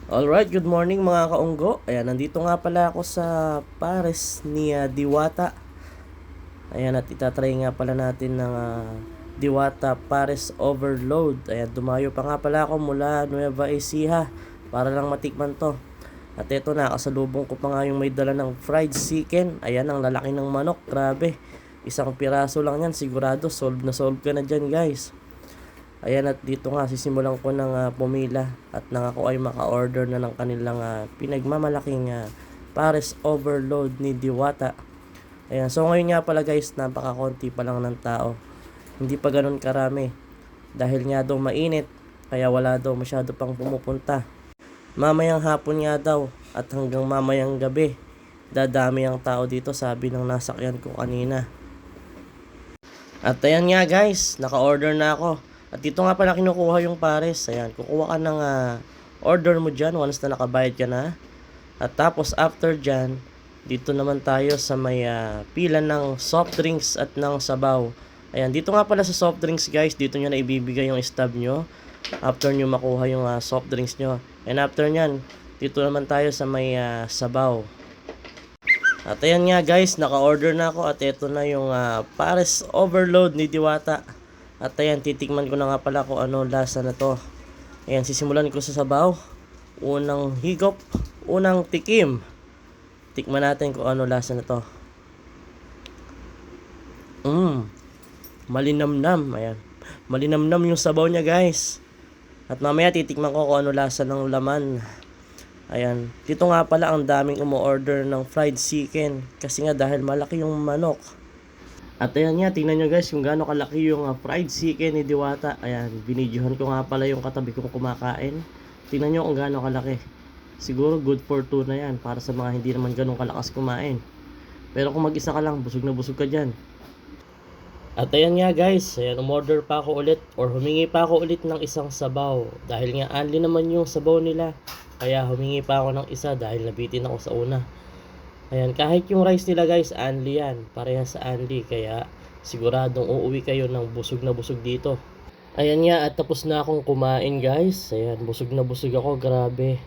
Alright, good morning mga kaunggo. Ayan, nandito nga pala ako sa pares ni Diwata. Ayan, at itatry nga pala natin ng Diwata Pares Overload. Ayan, dumayo pa nga pala ako mula Nueva Ecija para lang matikman to. At eto na, kasalubong ko pa nga yung may dala ng fried chicken. Ayan, ang lalaki ng manok, grabe. Isang piraso lang yan, sigurado solve na solve ka na dyan guys. Ayan, at dito nga sisimulan ko ng pumila at nang ako ay maka-order na ng kanilang pinagmamalaking Pares Overload ni Diwata. Ayan, so ngayon nga pala guys, napaka-konti pa lang ng tao. Hindi pa ganun karami dahil nga daw mainit, kaya wala daw masyado pang pumupunta. Mamayang hapon nga daw at hanggang mamayang gabi dadami ang tao dito, sabi ng nasakyan ko kanina. At ayan nga guys, naka-order na ako. At dito nga pala kinukuha yung pares. Ayan, kukuha ka ng order mo dyan once na nakabayad ka na. At tapos after dyan, dito naman tayo sa may pila ng soft drinks at ng sabaw. Ayan, dito nga pala sa soft drinks guys, dito nyo na ibibigay yung stub nyo. After nyo makuha yung soft drinks nyo. And after nyan, dito naman tayo sa may sabaw. At ayan nga guys, naka-order na ako at ito na yung Pares Overload ni Diwata. At ayan, titikman ko na nga pala kung ano lasa na to. Ayan, sisimulan ko sa sabaw. Unang higop, unang tikim. Tikman natin kung ano lasa na to. Malinamnam. Ayan, malinamnam yung sabaw niya guys. At mamaya titikman ko kung ano lasa ng laman. Ayan, dito nga pala ang daming umu-order ng fried chicken. Kasi nga dahil malaki yung manok. At ayan nga, tingnan nyo guys kung gaano kalaki yung fried chicken ni Diwata. Ayan, binidyohan ko nga pala yung katabi kong kumakain. Tingnan nyo kung gaano kalaki. Siguro good for 2 na yan para sa mga hindi naman ganun kalakas kumain. Pero kung mag-isa ka lang, busog na busog ka dyan. At ayan nga guys, ayan, umorder pa ako ulit or humingi pa ako ulit ng isang sabaw. Dahil nga only naman yung sabaw nila. Kaya humingi pa ako ng isa dahil nabitin ako sa una. Ayan, kahit yung rice nila guys, only yan. Parehas sa only, kaya siguradong uuwi kayo ng busog na busog dito. Ayan nga, at tapos na akong kumain guys. Ayan, busog na busog ako, grabe.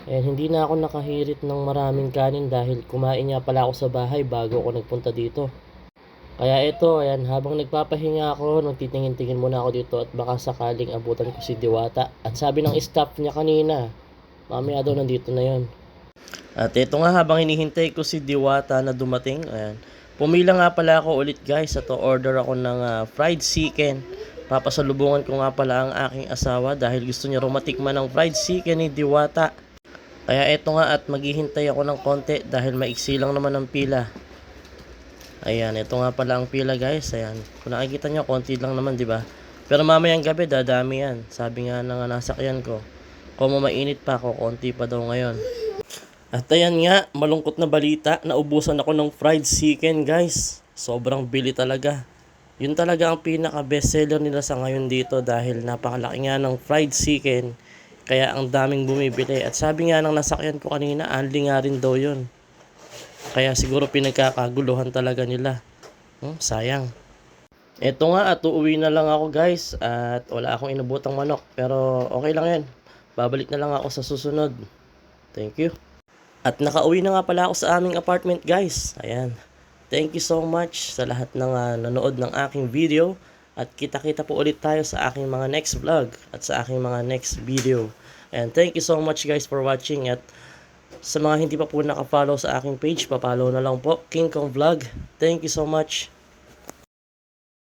Ayan, hindi na ako nakahirit ng maraming kanin dahil kumain nga pala ako sa bahay bago ako nagpunta dito. Kaya ito, ayan, habang nagpapahinga ako, nagtitingin-tingin muna ako dito at baka sakaling abutan ko si Diwata. At sabi ng staff niya kanina, mamaya daw nandito na yon. At ito nga, habang hinihintay ko si Diwata na dumating, ayan, pumila nga pala ako ulit guys at order ako ng fried chicken. Papasalubungan ko nga pala ang aking asawa dahil gusto niya matikman ng fried chicken ni Diwata. Kaya ito nga, at maghihintay ako ng konti dahil maiksi lang naman ang pila. Ayan, ito nga pala ang pila guys. Ayan, kung nakikita nyo, konti lang naman, di ba? Pero mamayang gabi dadami yan. Sabi nga ng nasakyan ko, kung mainit pa ako, konti pa daw ngayon. At ayan nga, malungkot na balita, naubusan ako ng fried chicken guys. Sobrang bili talaga. Yun talaga ang pinaka bestseller nila sa ngayon dito dahil napakalaki nga ng fried chicken. Kaya ang daming bumibili. At sabi nga ng nasakyan ko kanina, only nga rin daw yun. Kaya siguro pinagkakaguluhan talaga nila. Sayang. Eto nga, at uuwi na lang ako guys. At wala akong inabutang manok. Pero okay lang yan. Babalik na lang ako sa susunod. Thank you. At nakauwi na nga pala ako sa aming apartment guys. Ayan. Thank you so much sa lahat ng nanood ng aking video. At kita-kita po ulit tayo sa aking mga next vlog at sa aking mga next video. And thank you so much guys for watching. At sa mga hindi pa po nakafollow sa aking page, papollow na lang po, King Kong Vlog. Thank you so much.